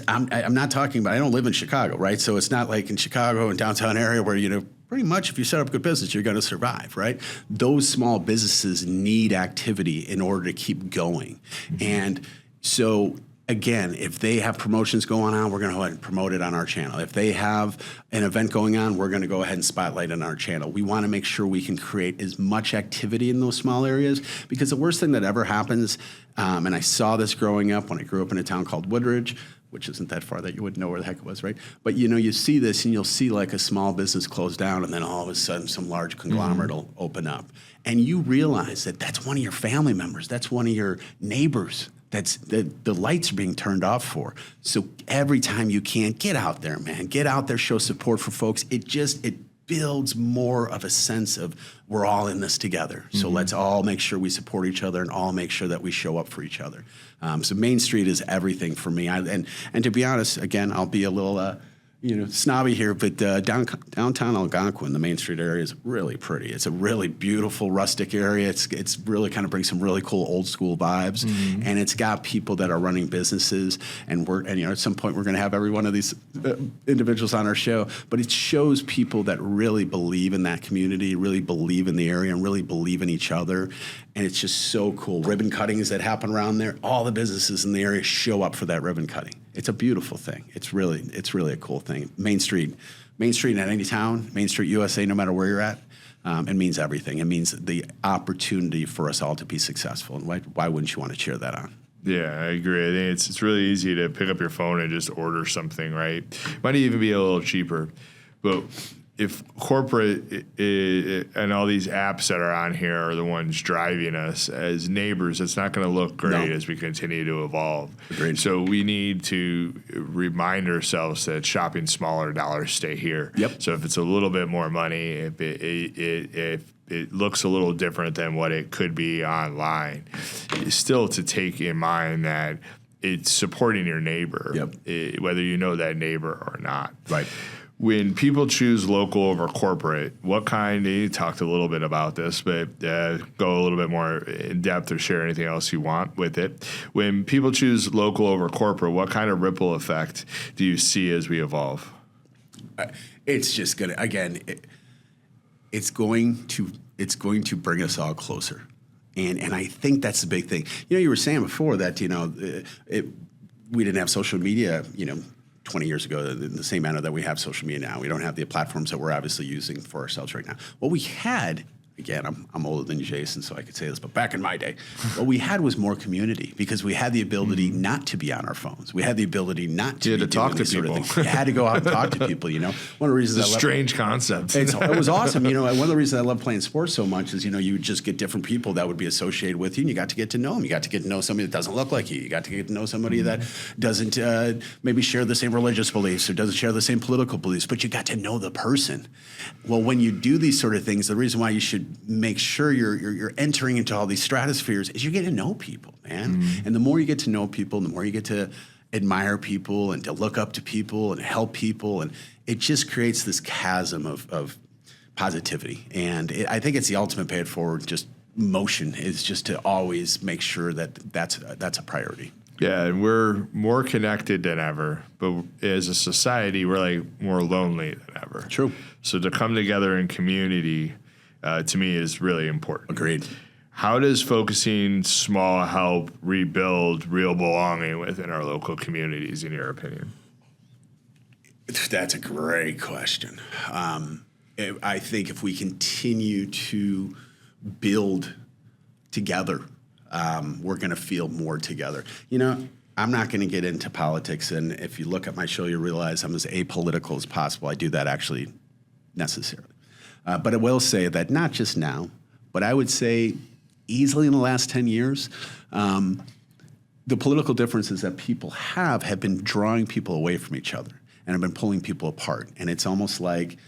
Speaker 2: I'm not talking about, I don't live in Chicago, right? So it's not like in Chicago and downtown area where, pretty much if you set up a good business, you're going to survive, right? Those small businesses need activity in order to keep going. And so, again, if they have promotions going on, we're going to go ahead and promote it on our channel. If they have an event going on, we're going to go ahead and spotlight it on our channel. We want to make sure we can create as much activity in those small areas, because the worst thing that ever happens, and I saw this growing up when I grew up in a town called Woodridge, which isn't that far that you wouldn't know where the heck it was, right? But, you see this, and you'll see like a small business close down, and then all of a sudden some large conglomerate will open up. And you realize that that's one of your family members. That's one of your neighbors. That's the lights are being turned off for. So every time you can, get out there, man. Get out there, show support for folks. It builds more of a sense of we're all in this together. So let's all make sure we support each other and all make sure that we show up for each other. So Main Street is everything for me. And to be honest, again, I'll be a little snobby here, but downtown Algonquin, the Main Street area is really pretty. It's a really beautiful rustic area. It's really kind of brings some really cool old school vibes, and it's got people that are running businesses. And at some point we're going to have every one of these individuals on our show. But it shows people that really believe in that community, really believe in the area, and really believe in each other. And it's just so cool. Ribbon cuttings that happen around there. All the businesses in the area show up for that ribbon cutting. It's a beautiful thing. It's really a cool thing. Main Street in any town, Main Street USA, no matter where you're at, it means everything. It means the opportunity for us all to be successful. And why wouldn't you want to cheer that on?
Speaker 1: Yeah, I agree. I think it's really easy to pick up your phone and just order something, right? Might even be a little cheaper. But if corporate and all these apps that are on here are the ones driving us as neighbors, it's not going to look great as we continue to evolve.
Speaker 2: Agreed.
Speaker 1: So we need to remind ourselves that shopping smaller, dollars stay here.
Speaker 2: Yep.
Speaker 1: So if it's a little bit more money, if it looks a little different than what it could be online, still to take in mind that it's supporting your neighbor, whether you know that neighbor or not.
Speaker 2: Right.
Speaker 1: When people choose local over corporate, what kind, you talked a little bit about this, but go a little bit more in depth or share anything else you want with it. When people choose local over corporate, what kind of ripple effect do you see as we evolve?
Speaker 2: It's just going to, again, it's going to bring us all closer. And I think that's the big thing. You were saying before that, we didn't have social media, 20 years ago in the same manner that we have social media now. We don't have the platforms that we're obviously using for ourselves right now. What we had, again, I'm older than Jason, so I could say this, but back in my day, what we had was more community because we had the ability not to be on our phones. We had the ability not to be
Speaker 1: talk to people.
Speaker 2: We had to go out and talk to people, One of the reasons
Speaker 1: it's a strange concept.
Speaker 2: It was awesome. One of the reasons I love playing sports so much is, you would just get different people that would be associated with you, and you got to get to know them. You got to get to know somebody that doesn't look like you. You got to get to know somebody that doesn't maybe share the same religious beliefs or doesn't share the same political beliefs, but you got to know the person. Well, when you do these sort of things, the reason why you should make sure you're entering into all these stratospheres is you get to know people, man. And the more you get to know people, the more you get to admire people and to look up to people and help people, and it just creates this chasm of positivity. And I think it's the ultimate pay it forward just motion is just to always make sure that that's a priority.
Speaker 1: Yeah, and we're more connected than ever, but as a society, we're like more lonely than ever.
Speaker 2: True.
Speaker 1: So to come together in community, to me, is really important.
Speaker 2: Agreed.
Speaker 1: How does focusing small help rebuild real belonging within our local communities, in your opinion?
Speaker 2: That's a great question. I think if we continue to build together, we're going to feel more together. I'm not going to get into politics, and if you look at my show, you realize I'm as apolitical as possible. I do that actually necessarily. But I will say that not just now, but I would say easily in the last 10 years, the political differences that people have been drawing people away from each other and have been pulling people apart. And it's almost like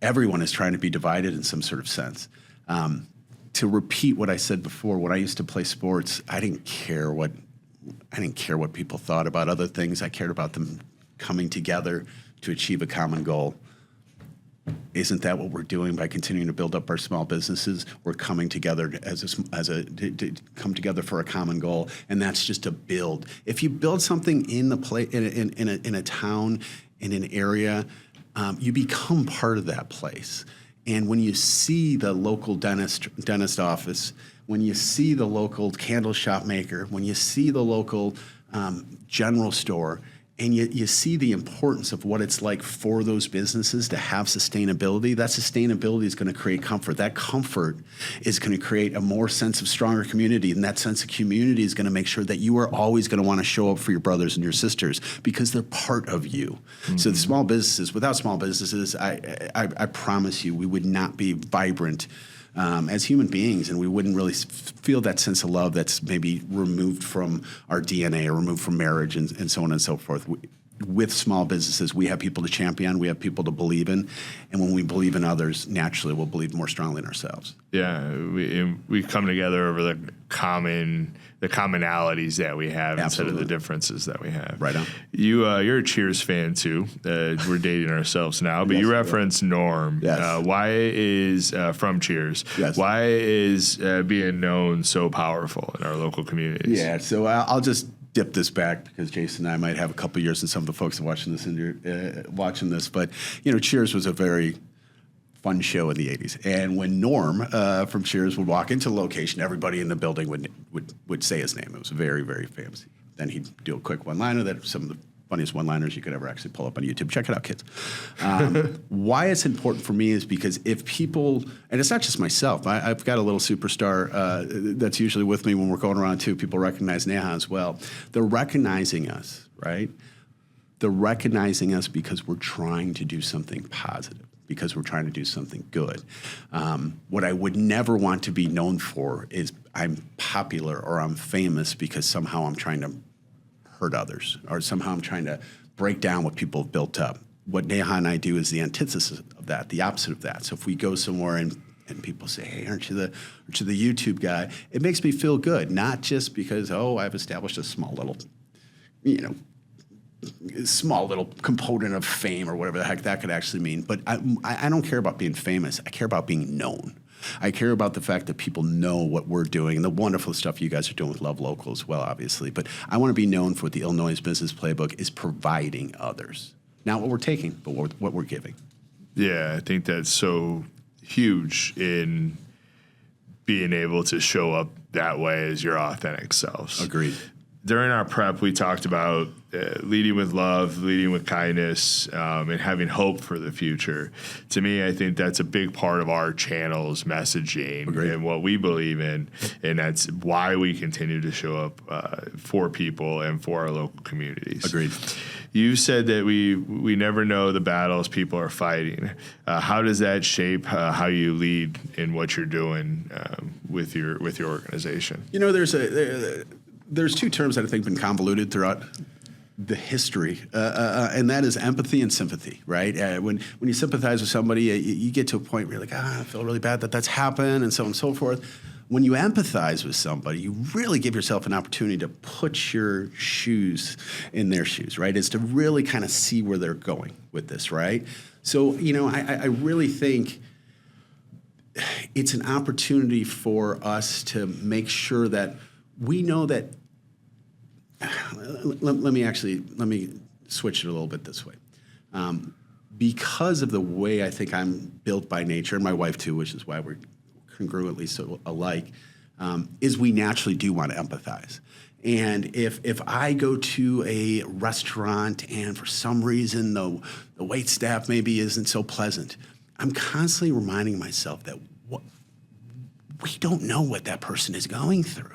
Speaker 2: everyone is trying to be divided in some sort of sense. To repeat what I said before, when I used to play sports, I didn't care what people thought about other things. I cared about them coming together to achieve a common goal. Isn't that what we're doing by continuing to build up our small businesses? We're coming together to come together for a common goal, and that's just to build. If you build something in a town, in an area, you become part of that place. And when you see the local dentist office, when you see the local candle shop maker, when you see the local general store, and you see the importance of what it's like for those businesses to have sustainability, that sustainability is going to create comfort. That comfort is going to create a more sense of stronger community, and that sense of community is going to make sure that you are always going to want to show up for your brothers and your sisters because they're part of you. So the small businesses, without small businesses, I promise you, we would not be vibrant as human beings, and we wouldn't really feel that sense of love that's maybe removed from our DNA or removed from marriage and so on and so forth. With small businesses, we have people to champion, we have people to believe in, and when we believe in others, naturally we'll believe more strongly in ourselves.
Speaker 1: Yeah, we come together over the commonalities that we have instead of the differences that we have.
Speaker 2: Right on.
Speaker 1: You're a Cheers fan too. We're dating ourselves now, but you referenced Norm.
Speaker 2: Yes.
Speaker 1: Why is from Cheers?
Speaker 2: Yes.
Speaker 1: Why is being known so powerful in our local communities?
Speaker 2: Yeah. So I'll just dip this back because Jason and I might have a couple of years, and some of the folks watching this. But Cheers was a very fun show in the 80s. And when Norm from Cheers would walk into the location, everybody in the building would say his name. It was very, very famous. Then he'd do a quick one-liner that some of the funniest one-liners you could ever actually pull up on YouTube. Check it out, kids. Why it's important for me is because if people, and it's not just myself, I've got a little superstar that's usually with me when we're going around too. People recognize Neha as well. They're recognizing us, right? They're recognizing us because we're trying to do something positive. because we're trying to do something good. What I would never want to be known for is I'm popular or I'm famous because somehow I'm trying to hurt others or somehow I'm trying to break down what people have built up. What Neha and I do is the antithesis of that, the opposite of that. So if we go somewhere and people say, hey, aren't you the YouTube guy? It makes me feel good, not just because, I've established a small little component of fame or whatever the heck that could actually mean. But I don't care about being famous. I care about being known. I care about the fact that people know what we're doing and the wonderful stuff you guys are doing with Love Local as well, obviously. But I want to be known for what the Ill Noise Business Playbook is providing others. Not what we're taking, but what we're giving.
Speaker 1: Yeah, I think that's so huge in being able to show up that way as your authentic selves.
Speaker 2: Agreed.
Speaker 1: During our prep, we talked about leading with love, leading with kindness, and having hope for the future. To me, I think that's a big part of our channel's messaging and what we believe in, and that's why we continue to show up for people and for our local communities.
Speaker 2: Agreed.
Speaker 1: You said that we never know the battles people are fighting. How does that shape how you lead in what you're doing with your organization?
Speaker 2: There's two terms that I think have been convoluted throughout the history, and that is empathy and sympathy, right? When you sympathize with somebody, you get to a point where you're like, I feel really bad that that's happened, and so on and so forth. When you empathize with somebody, you really give yourself an opportunity to put your shoes in their shoes, right? Is to really kind of see where they're going with this, right? So, I really think it's an opportunity for us to make sure that we know that. Let me switch it a little bit this way. Because of the way I think I'm built by nature, and my wife too, which is why we're congruently so alike, is we naturally do want to empathize. And if I go to a restaurant and for some reason the wait staff maybe isn't so pleasant, I'm constantly reminding myself that we don't know what that person is going through.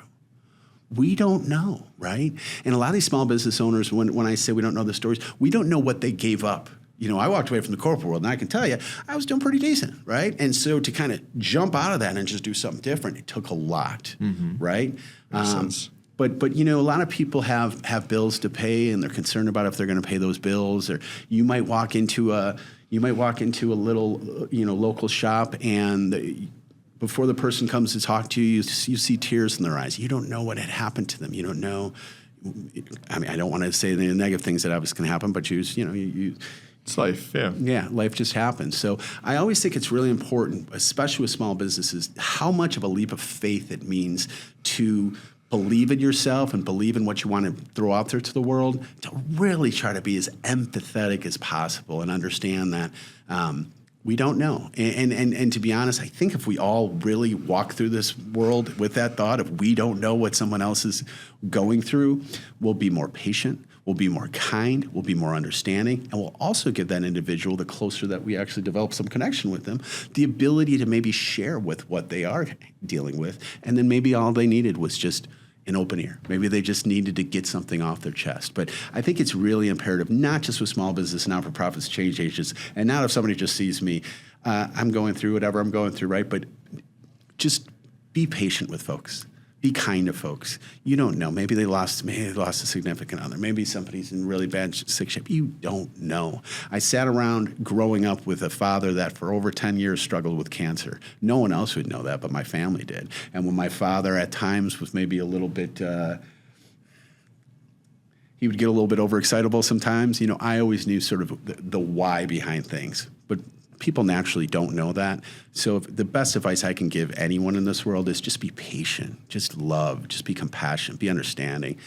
Speaker 2: We don't know, right? And a lot of these small business owners, when I say we don't know the stories, we don't know what they gave up. I walked away from the corporate world, and I can tell you, I was doing pretty decent, right? And so to kind of jump out of that and just do something different, it took a lot, right?
Speaker 1: Makes sense.
Speaker 2: But a lot of people have bills to pay, and they're concerned about if they're going to pay those bills. Or you might walk into a little local shop, and before the person comes to talk to you, you see tears in their eyes. You don't know what had happened to them. You don't know. I mean, I don't want to say the negative things that obviously can happen, but
Speaker 1: it's life, yeah.
Speaker 2: Yeah, life just happens. So I always think it's really important, especially with small businesses, how much of a leap of faith it means to believe in yourself and believe in what you want to throw out there to the world, to really try to be as empathetic as possible and understand that we don't know. And to be honest, I think if we all really walk through this world with that thought, if we don't know what someone else is going through, we'll be more patient, we'll be more kind, we'll be more understanding, and we'll also give that individual, the closer that we actually develop some connection with them, the ability to maybe share with what they are dealing with. And then maybe all they needed was just an open ear. Maybe they just needed to get something off their chest. But I think it's really imperative, not just with small business, not-for-profits, change agents, and not if somebody just sees me, I'm going through whatever I'm going through, right? But just be patient with folks. Be kind to folks. You don't know. Maybe they lost a significant other. Maybe somebody's in really bad sick shape. You don't know. I sat around growing up with a father that for over 10 years struggled with cancer. No one else would know that, but my family did. And when my father at times was maybe a little bit, he would get a little bit overexcitable sometimes. I always knew sort of the why behind things. But people naturally don't know that. So the best advice I can give anyone in this world is just be patient, just love, just be compassionate, be understanding.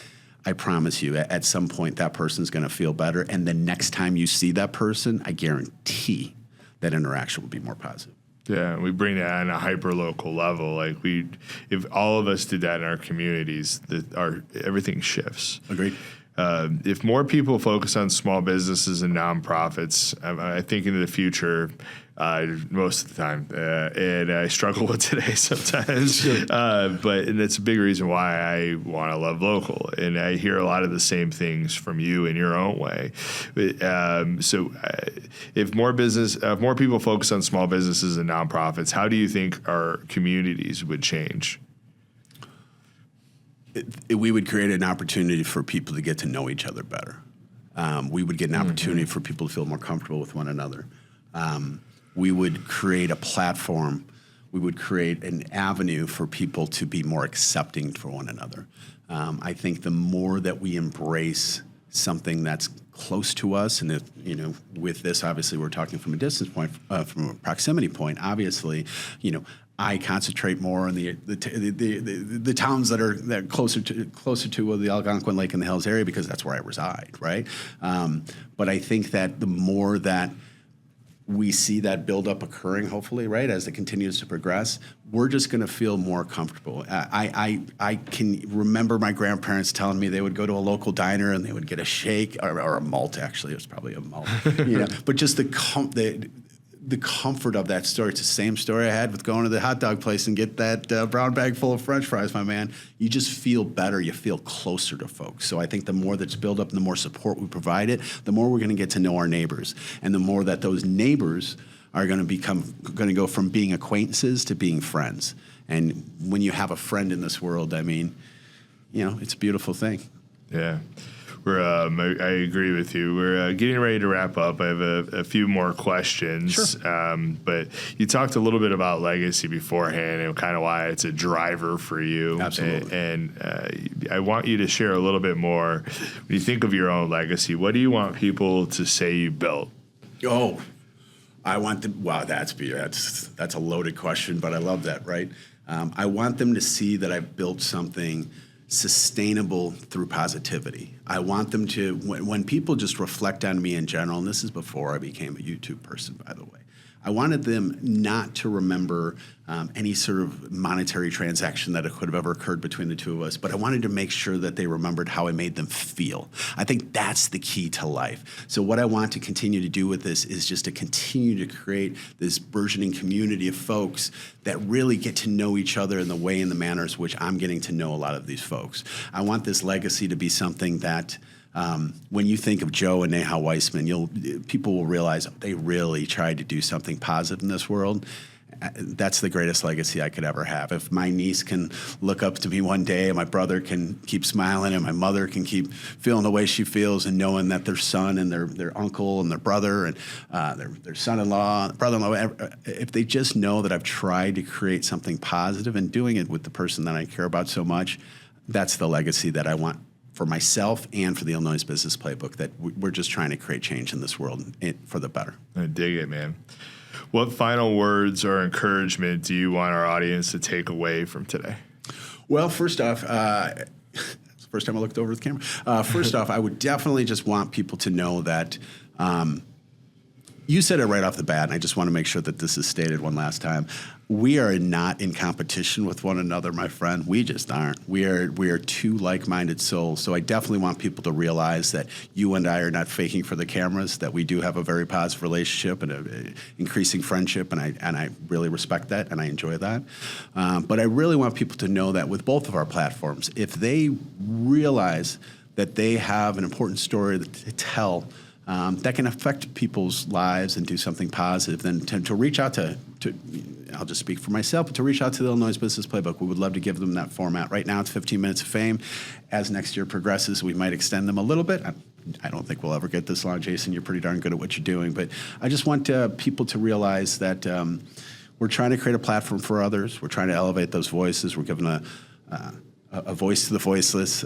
Speaker 2: I promise you, at some point, that person's going to feel better. And the next time you see that person, I guarantee that interaction will be more positive.
Speaker 1: Yeah, we bring that on a hyper-local level. Like if all of us did that in our communities, everything shifts.
Speaker 2: Agreed.
Speaker 1: If more people focus on small businesses and nonprofits, I think into the future, most of the time, and I struggle with today sometimes, sure. And that's a big reason why I want to love local, and I hear a lot of the same things from you in your own way. If more people focus on small businesses and nonprofits, how do you think our communities would change?
Speaker 2: We would create an opportunity for people to get to know each other better. We would get an opportunity for people to feel more comfortable with one another. We would create a platform. We would create an avenue for people to be more accepting for one another. I think the more that we embrace something that's close to us, and if, with this, obviously, we're talking from a distance point, from a proximity point. Obviously, I concentrate more on the towns that are closer to the Algonquin Lake and the Hills area, because that's where I reside, right? But I think that the more that we see that buildup occurring, hopefully, right, as it continues to progress, we're just going to feel more comfortable. I can remember my grandparents telling me they would go to a local diner and they would get a shake or a malt. Actually, it was probably a malt. But just the comfort of that story. It's the same story I had with going to the hot dog place and get that brown bag full of French fries, my man. You just feel better. You feel closer to folks. So I think the more that's built up and the more support we provide it, the more we're going to get to know our neighbors. And the more that those neighbors are going to go from being acquaintances to being friends. And when you have a friend in this world, it's a beautiful thing.
Speaker 1: Yeah. I agree with you. We're getting ready to wrap up. I have a few more questions.
Speaker 2: Sure.
Speaker 1: But you talked a little bit about legacy beforehand and kind of why it's a driver for you.
Speaker 2: Absolutely.
Speaker 1: And I want you to share a little bit more. When you think of your own legacy, what do you want people to say you built?
Speaker 2: Oh, I want them. Wow, that's a loaded question, but I love that. Right. I want them to see that I've built something sustainable through positivity. I want them to, when people just reflect on me in general, and this is before I became a YouTube person, by the way, I wanted them not to remember any sort of monetary transaction that could have ever occurred between the two of us, but I wanted to make sure that they remembered how I made them feel. I think that's the key to life. So what I want to continue to do with this is just to continue to create this burgeoning community of folks that really get to know each other in the way and the manners which I'm getting to know a lot of these folks. I want this legacy to be something that when you think of Joe and Neha Weisman, people will realize they really tried to do something positive in this world. That's the greatest legacy I could ever have. If my niece can look up to me one day, and my brother can keep smiling, and my mother can keep feeling the way she feels, and knowing that their son and their uncle and their brother and their son-in-law, brother-in-law, if they just know that I've tried to create something positive and doing it with the person that I care about so much, that's the legacy that I want for myself and for the Ill Noise Business Playbook, that we're just trying to create change in this world for the better.
Speaker 1: I dig it, man. What final words or encouragement do you want our audience to take away from today?
Speaker 2: Well, first off, it's the first time I looked over the camera. First off, I would definitely just want people to know that you said it right off the bat, and I just want to make sure that this is stated one last time. We are not in competition with one another, my friend. We just aren't. We are two like-minded souls. So I definitely want people to realize that you and I are not faking for the cameras, that we do have a very positive relationship and an increasing friendship, and I really respect that, and I enjoy that. But I really want people to know that with both of our platforms, if they realize that they have an important story to tell that can affect people's lives and do something positive, then to reach out to, I'll just speak for myself, but to reach out to the Ill Noise Business Playbook. We would love to give them that format. Right now it's 15 minutes of fame. As next year progresses, we might extend them a little bit. I don't think we'll ever get this long, Jason. You're pretty darn good at what you're doing. But I just want people to realize that we're trying to create a platform for others. We're trying to elevate those voices. We're giving a voice to the voiceless.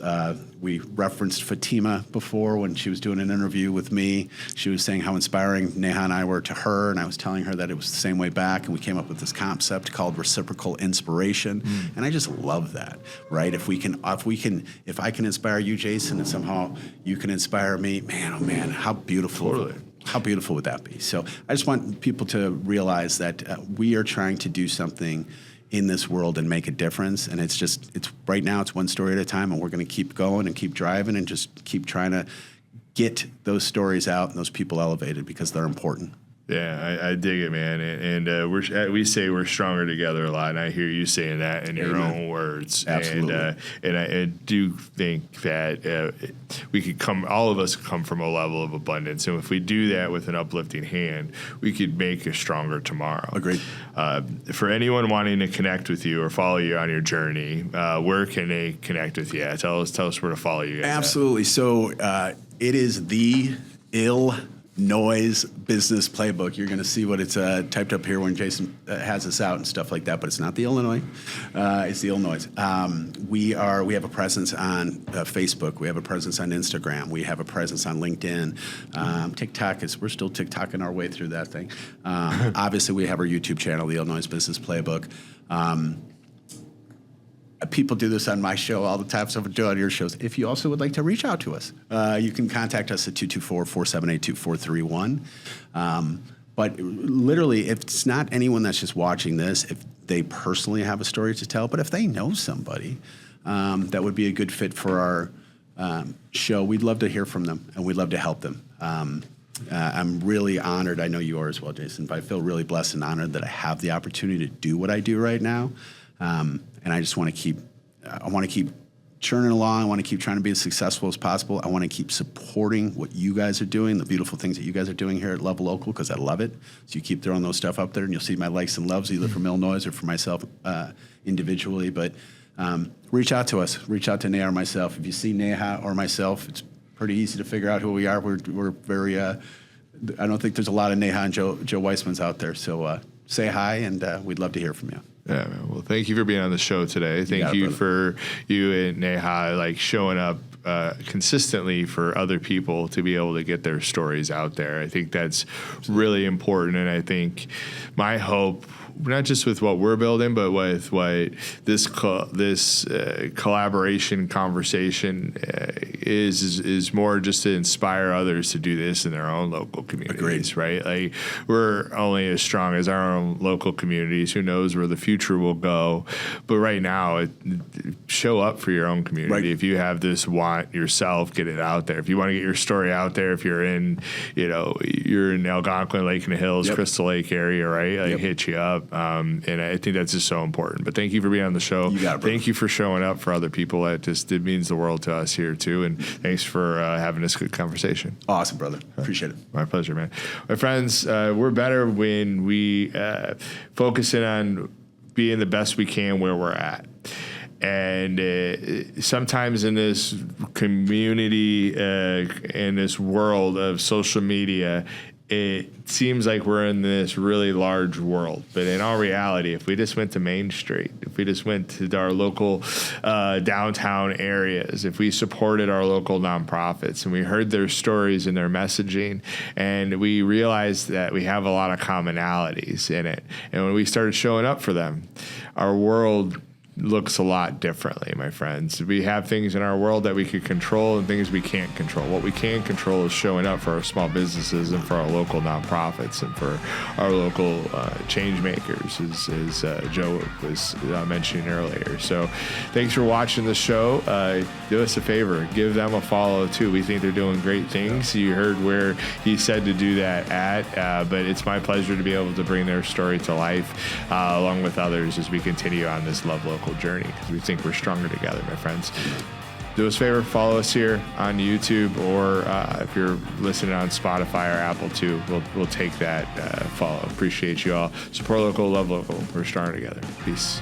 Speaker 2: We referenced Fatima before when she was doing an interview with me. She was saying how inspiring Neha and I were to her, and I was telling her that it was the same way back, and we came up with this concept called reciprocal inspiration. And I just love that, right? If I can inspire you, Jason, and somehow you can inspire me, man, oh man, how beautiful.
Speaker 1: Totally.
Speaker 2: How beautiful would that be? So I just want people to realize that we are trying to do something in this world and make a difference. And it's right now it's one story at a time, and we're going to keep going and keep driving and just keep trying to get those stories out and those people elevated because they're important.
Speaker 1: Yeah, I dig it, man. And we say we're stronger together a lot, and I hear you saying that in your own words.
Speaker 2: Absolutely.
Speaker 1: And I do think that we could all of us could come from a level of abundance. And if we do that with an uplifting hand, we could make a stronger tomorrow.
Speaker 2: Agreed.
Speaker 1: For anyone wanting to connect with you or follow you on your journey, where can they connect with you at? Tell us where to follow you guys.
Speaker 2: Absolutely. So it is the Ill Noise Business Playbook. You're going to see what it's typed up here when Jason has us out and stuff like that, but it's not the Illinois. It's the Ill Noise. We have a presence on Facebook. We have a presence on Instagram. We have a presence on LinkedIn. TikTok we're still TikToking our way through that thing. Obviously, we have our YouTube channel, the Ill Noise Business Playbook. People do this on my show all the time, so do it on your shows. If you also would like to reach out to us, you can contact us at 224-478-2431. But literally, if it's not anyone that's just watching this, if they personally have a story to tell, but if they know somebody that would be a good fit for our show, we'd love to hear from them, and we'd love to help them. I'm really honored. I know you are as well, Jason, but I feel really blessed and honored that I have the opportunity to do what I do right now. And I just want to keep churning along. I want to keep trying to be as successful as possible. I want to keep supporting what you guys are doing, the beautiful things that you guys are doing here at Love Local, because I love it. So you keep throwing those stuff up there, and you'll see my likes and loves, either from Ill Noise or for myself individually. But reach out to us. Reach out to Neha or myself. If you see Neha or myself, it's pretty easy to figure out who we are. We're very, I don't think there's a lot of Neha and Joe Weismans out there. So say hi, and we'd love to hear from you.
Speaker 1: Yeah, man. Well, thank you for being on the show today. Thank you for you and Neha showing up consistently for other people to be able to get their stories out there. I think that's really important, and I think my hope, not just with what we're building, but with what this collaboration conversation is more just to inspire others to do this in their own local communities. Agreed. Right? We're only as strong as our own local communities. Who knows where the future will go? But right now, show up for your own community. Right. If you have this want yourself, get it out there. If you want to get your story out there, if you're in, you're in Algonquin, Lake in the Hills, Crystal Lake area, right? Hit you up. And I think that's just so important. But thank you for being on the show.
Speaker 2: You got it, brother.
Speaker 1: Thank you for showing up for other people. It means the world to us here too. And thanks for having this good conversation.
Speaker 2: Awesome, brother. Appreciate it.
Speaker 1: My pleasure, man. My friends, we're better when we focus in on being the best we can where we're at. And sometimes in this community, in this world of social media, it seems like we're in this really large world. But in all reality, if we just went to Main Street, if we just went to our local downtown areas, if we supported our local nonprofits and we heard their stories and their messaging, and we realized that we have a lot of commonalities in it, and when we started showing up for them, our world looks a lot differently, my friends. We have things in our world that we could control and things we can't control. What we can control is showing up for our small businesses and for our local nonprofits and for our local change makers, as Joe was mentioning earlier. So thanks for watching the show. Do us a favor. Give them a follow, too. We think they're doing great things. You heard where he said to do that at, but it's my pleasure to be able to bring their story to life along with others as we continue on this Love Local journey, because we think we're stronger together, my friends. Do us a favor, follow us here on YouTube, or if you're listening on Spotify or Apple too, we'll take that follow. Appreciate you all. Support local, love local. We're stronger together. Peace.